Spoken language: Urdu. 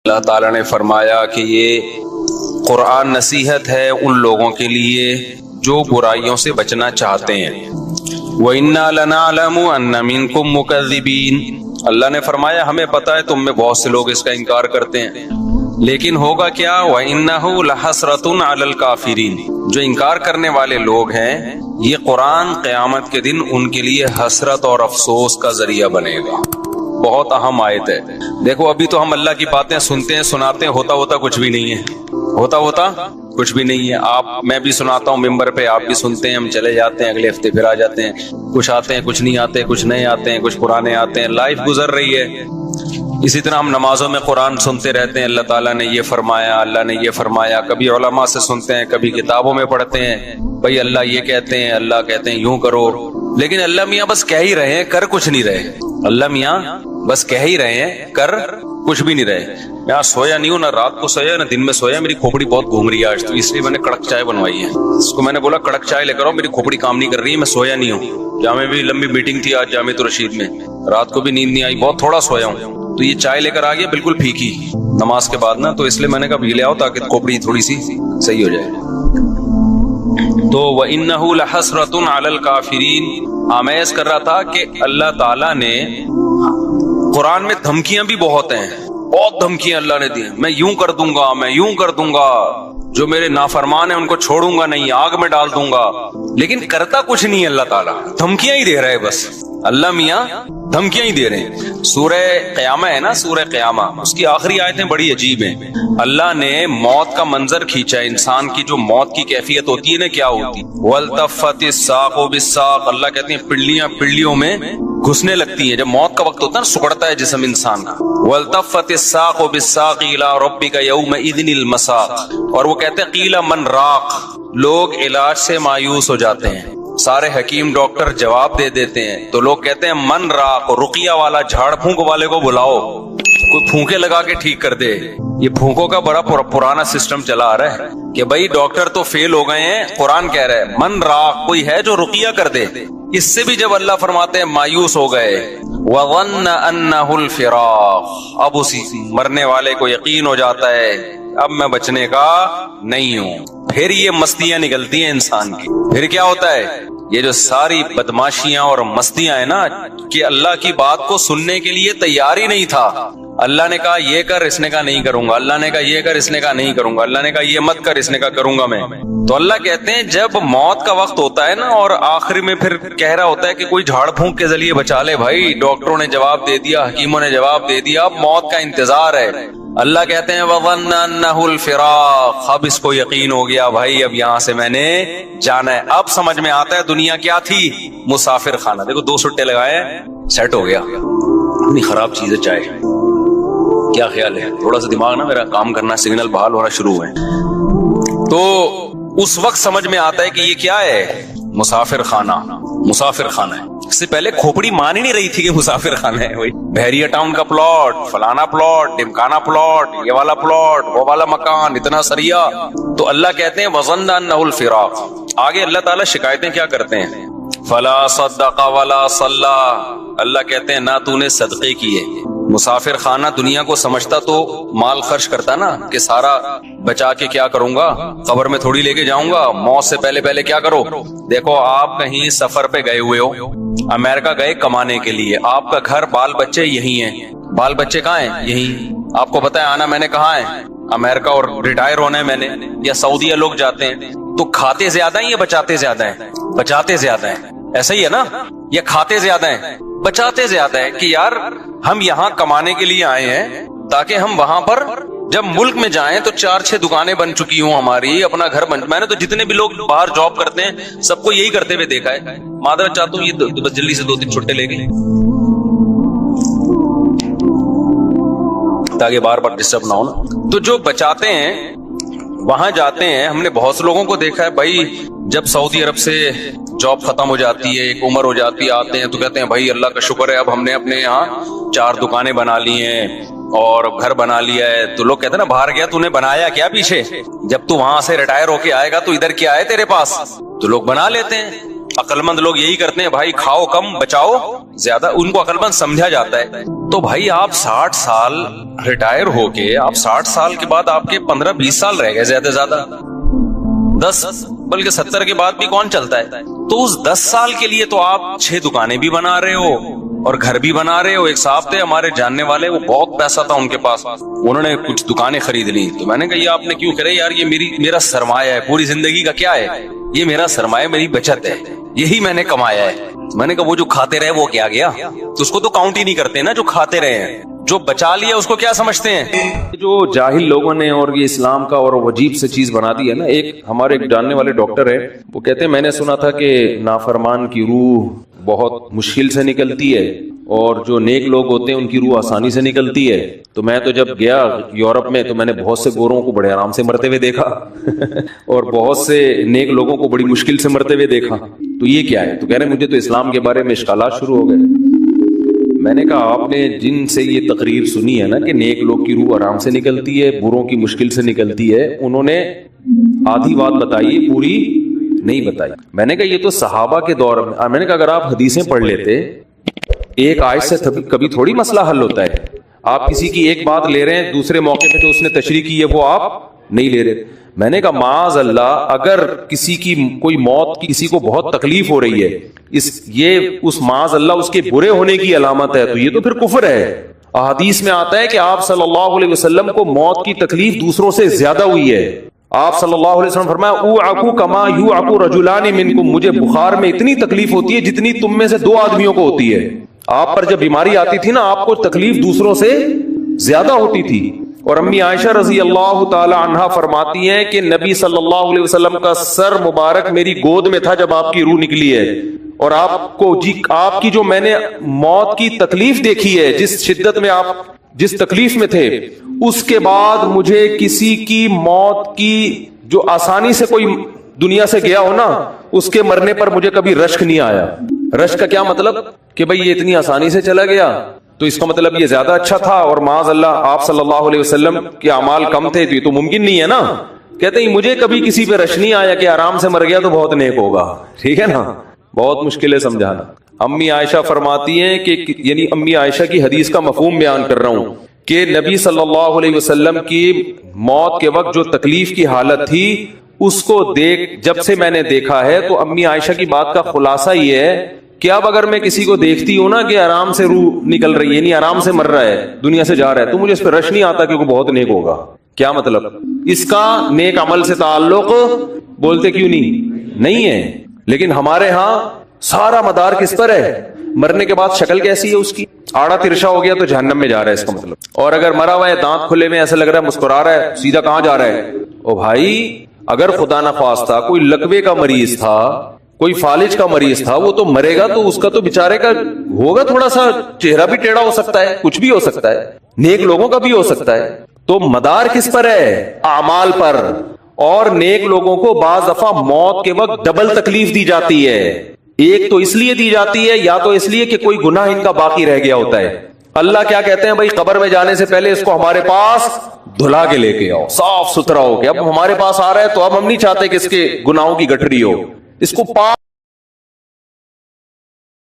اللہ تعالیٰ نے فرمایا کہ یہ قرآن نصیحت ہے ان لوگوں کے لیے جو برائیوں سے بچنا چاہتے ہیں۔ وَإِنَّا لَنَعْلَمُ أَنَّ مِنكُم مُّكَذِّبِينَ، اللہ نے فرمایا ہمیں پتہ ہے تم میں بہت سے لوگ اس کا انکار کرتے ہیں، لیکن ہوگا کیا؟ وَإِنَّهُ لَحَسْرَةٌ عَلَى الْكَافِرِينَ، جو انکار کرنے والے لوگ ہیں یہ قرآن قیامت کے دن ان کے لیے حسرت اور افسوس کا ذریعہ بنے گا۔ بہت اہم آیت ہے۔ دیکھو ابھی تو ہم اللہ کی باتیں سنتے ہیں سناتے ہیں، ہوتا کچھ بھی نہیں ہے، ہوتا کچھ بھی نہیں ہے۔ میں بھی سناتا ہوں ممبر پہ، آپ بھی سنتے ہیں، ہم چلے جاتے ہیں، اگلے ہفتے پھر آ جاتے ہیں، کچھ آتے ہیں کچھ نہیں آتے، کچھ نئے آتے ہیں کچھ پرانے آتے ہیں، لائف گزر رہی ہے۔ اسی طرح ہم نمازوں میں قرآن سنتے رہتے ہیں، اللہ تعالیٰ نے یہ فرمایا، اللہ نے یہ فرمایا، کبھی علماء سے سنتے ہیں، کبھی کتابوں میں پڑھتے ہیں، بھائی اللہ یہ کہتے ہیں، اللہ کہتے ہیں یوں کرو، لیکن اللہ میاں بس کہہ ہی رہے ہیں، کر کچھ نہیں رہے۔ اللہ میاں بس کہہ ہی رہے ہیں، کر کچھ بھی نہیں رہے۔ میں آج سویا نہیں ہوں، نہ رات کو سویا نہ دن میں سویا، میری کھوپڑی بہت گھوم رہی ہے آج، تو اس لیے میں نے کڑک چائے بنوائی ہے۔ اس کو میں نے بولا کڑک چائے لے کر آؤ، میری کھوپڑی کام نہیں کر رہی ہے، میں سویا نہیں ہوں۔ جامع بھی لمبی میٹنگ تھی آج جامع الرشید میں، رات کو بھی نیند نہیں آئی، بہت تھوڑا سویا ہوں، تو یہ چائے لے کر آ گیا بالکل پھیکی نماز کے بعد نا، تو اس لیے میں نے کہا یہ لے آؤ تاکہ کھوپڑی تھوڑی سی صحیح ہو جائے۔ تو وَإِنَّهُ لَحَسْرَةٌ عَلَى الْكَافِرِينَ، میں عرض کر رہا تھا کہ اللہ تعالیٰ نے قرآن میں دھمکیاں بھی بہت ہیں، بہت دھمکیاں اللہ نے دی ہیں، میں یوں کر دوں گا، میں یوں کر دوں گا، جو میرے نافرمان ہیں ان کو چھوڑوں گا نہیں، آگ میں ڈال دوں گا، لیکن کرتا کچھ نہیں اللہ تعالیٰ، دھمکیاں ہی دے رہے بس۔ اللہ میاں دھمکیاں ہی دے رہے ہیں۔ سورہ قیامہ ہے نا، سورہ قیامہ، اس کی آخری آیتیں بڑی عجیب ہیں۔ اللہ نے موت کا منظر کھینچا ہے، انسان کی جو موت کی کیفیت ہوتی ہے نا کیا ہوتی، وَالْتَفَّتِ السَّاقُ بِالسَّاقِ، اللہ کہتے ہیں پنڈلیاں پنڈلیوں میں گھسنے لگتی ہیں، جب موت کا وقت ہوتا ہے نا سکڑتا ہے جسم انسان کا۔ وَالْتَفَّتِ السَّاقُ بِالسَّاقِ إِلَىٰ رَبِّكَ يَوْمَئِذٍ الْمَسَاقُ، اور وہ کہتے ہیں قِيلَ مَنْ رَاقٍ، لوگ علاج سے مایوس ہو جاتے ہیں، سارے حکیم ڈاکٹر جواب دے دیتے ہیں، تو لوگ کہتے ہیں من راق، رقیہ والا جھاڑ پھونک والے کو بلاؤ، کوئی پھونکے لگا کے ٹھیک کر دے۔ یہ پھونکوں کا بڑا پرانا سسٹم چلا آ رہا ہے کہ بھائی ڈاکٹر تو فیل ہو گئے ہیں، قرآن کہہ رہا ہے من راق، کوئی ہے جو رقیہ کر دے۔ اس سے بھی جب اللہ فرماتے ہیں مایوس ہو گئے، وَظَنَّ أَنَّهُ الْفِرَاقُ، اب اسی مرنے والے کو یقین ہو جاتا ہے اب میں بچنے کا نہیں ہوں۔ پھر یہ مستیاں نکلتی ہیں انسان کی، پھر کیا ہوتا ہے، یہ جو ساری بدماشیاں اور مستیاں ہیں نا، کہ اللہ کی بات کو سننے کے لیے تیار ہی نہیں تھا۔ اللہ نے کہا یہ کر، اس نے کہا نہیں کروں گا، اللہ نے کہا یہ کر، اس نے کہا نہیں کروں گا، اللہ نے کہا یہ مت کر، اس نے کہا کروں گا میں۔ تو اللہ کہتے ہیں جب موت کا وقت ہوتا ہے نا، اور آخر میں پھر کہہ رہا ہوتا ہے کہ کوئی جھاڑ پھونک کے ذریعے بچا لے، بھائی ڈاکٹروں نے جواب دے دیا، حکیموں نے جواب دے دیا، اب موت کا انتظار ہے۔ اللہ کہتے ہیں وَظَنَّ أَنَّهُ الْفِرَاقُ، اب اس کو یقین ہو گیا بھائی اب یہاں سے میں نے جانا ہے۔ اب سمجھ میں آتا ہے دنیا کیا تھی، مسافر خانہ۔ دیکھو 2 سٹے لگائے سیٹ ہو گیا، اتنی خراب چیز ہے چائے، کیا خیال ہے؟ تھوڑا سا دماغ نا میرا کام کرنا، سگنل بحال ہونا شروع ہوئے، تو اس وقت سمجھ میں آتا ہے کہ یہ کیا ہے، مسافر خانہ، مسافر خانہ ہے۔ اس سے پہلے کھوپڑی مان ہی نہیں رہی تھی کہ مسافر خانہ ہے، وہی بحریہ ٹاؤن کا پلاٹ، فلانا پلاٹ، ڈمکانا پلاٹ، یہ والا پلاٹ، وہ والا مکان، اتنا سریا۔ تو اللہ کہتے ہیں وَظَنَّ أَنَّهُ الْفِرَاقُ۔ آگے اللہ تعالیٰ شکایتیں کیا کرتے ہیں، فَلَا صَدَّقَ وَلَا صَلَّى، اللہ کہتے ہیں نہ تو نے صدقے کیے۔ مسافر خانہ دنیا کو سمجھتا تو مال خرچ کرتا نا، کہ سارا بچا کے کیا کروں گا، قبر میں تھوڑی لے کے جاؤں گا، موت سے پہلے کیا کرو۔ دیکھو آپ کہیں سفر پہ گئے ہوئے ہو، امریکہ گئے کمانے کے لیے، آپ کا گھر بال بچے یہی ہیں، بال بچے کہاں ہیں، یہی، آپ کو پتا ہے آنا میں نے کہاں ہے، امریکہ، اور ریٹائر ہونا ہے میں نے، یا سعودیہ لوگ جاتے ہیں تو کھاتے زیادہ ہیں یا بچاتے زیادہ ہیں، بچاتے زیادہ ہیں، ایسا ہی ہے نا، یا کھاتے زیادہ ہیں، بچاتے زیادہ ہیں، کہ یار ہم یہاں کمانے کے لیے آئے ہیں تاکہ ہم وہاں پر جب ملک میں جائیں تو 4-6 دکانیں بن چکی ہوں ہماری، اپنا گھر بن، میں نے تو جتنے بھی لوگ باہر جاب کرتے ہیں سب کو یہی کرتے ہوئے دیکھا ہے۔ معذرت چاہتا ہوں یہ بس جلدی سے 2-3 چھٹے لے گئے تاکہ بار بار ڈسٹرب نہ ہو نا۔ تو جو بچاتے ہیں وہاں جاتے ہیں، ہم نے بہت سے لوگوں کو دیکھا ہے بھائی، جب سعودی عرب سے جاب ختم ہو جاتی ہے، ایک عمر ہو جاتی ہے، آتے ہیں تو کہتے ہیں بھائی اللہ کا شکر ہے اب ہم نے اپنے یہاں 4 دکانیں بنا لی ہیں اور گھر بنا لیا ہے۔ تو لوگ کہتے ہیں نا باہر گیا تو نے بنایا کیا پیچھے، جب تو وہاں سے ریٹائر ہو کے آئے گا تو ادھر کیا ہے تیرے پاس، تو لوگ بنا لیتے ہیں۔ عقل مند لوگ یہی کرتے ہیں بھائی، کھاؤ کم بچاؤ زیادہ، ان کو عقل مند سمجھا جاتا ہے. تو بھائی آپ 60 سال ریٹائر ہو کے، آپ 60 سال کے بعد آپ کے 15-20 سال رہ گئے زیادہ سے زیادہ، 10 بلکہ 70 کے بعد بھی کون چلتا ہے؟ تو اس 10 سال کے لیے تو آپ 6 دکانیں بھی بنا رہے ہو اور گھر بھی بنا رہے ہو. ایک صاحب تھے ہمارے جاننے والے، وہ بہت پیسہ تھا ان کے پاس، انہوں نے کچھ دکانیں خرید لی. تو میں نے کہا یہ آپ نے کیوں کرے؟ یار یہ میرا سرمایہ ہے، پوری زندگی کا کیا ہے، یہ میرا سرمایہ، میری بچت ہے، یہی میں نے کمایا ہے. میں نے کہا وہ جو کھاتے رہے وہ کیا گیا؟ تو اس کو تو کاؤنٹ ہی نہیں کرتے نا جو کھاتے رہے ہیں. جو بچا لیا اس کو کیا سمجھتے ہیں؟ جو جاہل لوگوں نے اور یہ اسلام کا اور عجیب سے چیز بنا دی ہے نا. ایک ہمارے ایک جاننے والے ڈاکٹر ہے، وہ کہتے ہیں میں نے سنا تھا کہ نافرمان کی روح بہت مشکل سے نکلتی ہے اور جو نیک لوگ ہوتے ہیں ان کی روح آسانی سے نکلتی ہے. تو میں تو جب گیا یورپ میں تو میں نے بہت سے گوروں کو بڑے آرام سے مرتے ہوئے دیکھا اور بہت سے نیک لوگوں کو بڑی مشکل سے مرتے ہوئے دیکھا. تو یہ کیا ہے؟ تو کہہ رہے مجھے تو اسلام کے بارے میں اشکالات شروع ہو گئے. میں نے کہا آپ نے جن سے یہ تقریر سنی ہے نا کہ نیک لوگ کی روح آرام سے نکلتی ہے، بروں کی مشکل سے نکلتی ہے، انہوں نے آدھی بات بتائی، پوری نہیں بتائی. میں نے کہا یہ تو صحابہ کے دور میں نے کہا اگر آپ حدیثیں پڑھ لیتے، ایک آیت سے کبھی تھوڑی مسئلہ حل ہوتا ہے. آپ کسی کی ایک بات لے رہے ہیں، دوسرے موقع پہ جو اس نے تشریح کی ہے وہ آپ نہیں لے رہے. میں نے کہا معاذ اللہ، اگر کسی کی کوئی موت کسی کو بہت تکلیف ہو رہی ہے، اس معاذ اللہ اس کے برے ہونے کی علامت ہے، تو یہ تو پھر کفر ہے. احادیث میں آتا ہے کہ آپ صلی اللہ علیہ وسلم کو موت کی تکلیف دوسروں سے زیادہ ہوئی ہے. آپ صلی اللہ علیہ وسلم فرمایا اوعکو کما یوعکو رجلان منکم، مجھے بخار میں اتنی تکلیف ہوتی ہے جتنی تم میں سے 2 آدمیوں کو ہوتی ہے. آپ پر جب بیماری آتی تھی نا، آپ کو تکلیف دوسروں سے زیادہ ہوتی تھی. اور امی عائشہ رضی اللہ تعالی عنہا فرماتی ہیں کہ نبی صلی اللہ علیہ وسلم کا سر مبارک میری گود میں تھا جب آپ کی روح نکلی ہے، اور آپ کی جو میں نے موت کی تکلیف دیکھی ہے، جس شدت میں آپ جس تکلیف میں تھے، اس کے بعد مجھے کسی کی موت کی جو آسانی سے کوئی دنیا سے گیا ہو نا، اس کے مرنے پر مجھے کبھی رشک نہیں آیا. رشک کا کیا مطلب؟ کہ بھئی یہ اتنی آسانی سے چلا گیا تو اس کا مطلب یہ زیادہ اچھا تھا، اور معاذ اللہ آپ صلی اللہ علیہ وسلم کے اعمال کم تھے، تو یہ تو ممکن نہیں ہے نا. کہتے ہیں مجھے کبھی کسی پہ رش نہیں آیا کہ آرام سے مر گیا تو بہت نیک ہوگا. ٹھیک ہے نا، بہت مشکل ہے سمجھانا. امی عائشہ فرماتی ہیں کہ یعنی امی عائشہ کی حدیث کا مفہوم بیان کر رہا ہوں کہ نبی صلی اللہ علیہ وسلم کی موت کے وقت جو تکلیف کی حالت تھی، اس کو جب سے میں نے دیکھا ہے، تو امی عائشہ کی بات کا خلاصہ یہ ہے کہ اب اگر میں کسی کو دیکھتی ہوں نا کہ آرام سے روح نکل رہی ہے، یعنی آرام سے مر رہا ہے، دنیا سے جا رہا ہے، تو مجھے اس پہ رش نہیں آتا کہ وہ بہت نیک ہوگا. کیا مطلب؟ اس کا نیک عمل سے تعلق بولتے کیوں نہیں ہے. لیکن ہمارے ہاں سارا مدار کس پر ہے؟ مرنے کے بعد شکل کیسی ہے اس کی؟ آڑا ترشا ہو گیا تو جہنم میں جا رہا ہے اس کا مطلب. اور اگر مرا ہوا ہے، دانت کھلے میں، ایسا لگ رہا ہے مسکرا رہا ہے، سیدھا کہاں جا رہا ہے؟ او بھائی، اگر خدا نخواستہ کوئی لقوے کا مریض تھا، کوئی فالج کا مریض تھا، وہ تو مرے گا تو اس کا تو بیچارے کا ہوگا تھوڑا سا چہرہ بھی ٹیڑھا ہو سکتا ہے، کچھ بھی ہو سکتا ہے، نیک لوگوں کا بھی ہو سکتا ہے. تو مدار کس پر ہے؟ اعمال پر. اور نیک لوگوں کو بعض دفعہ موت کے وقت ڈبل تکلیف دی جاتی ہے. ایک تو اس لیے دی جاتی ہے، یا تو اس لیے کہ کوئی گناہ ان کا باقی رہ گیا ہوتا ہے. اللہ کیا کہتے ہیں؟ بھائی قبر میں جانے سے پہلے اس کو ہمارے پاس دھلا کے لے کے آؤ، صاف ستھرا ہو کے. اب ہمارے پاس آ رہا ہے تو اب ہم نہیں چاہتے کہ اس کے گناہوں کی گٹھری ہو، اس کو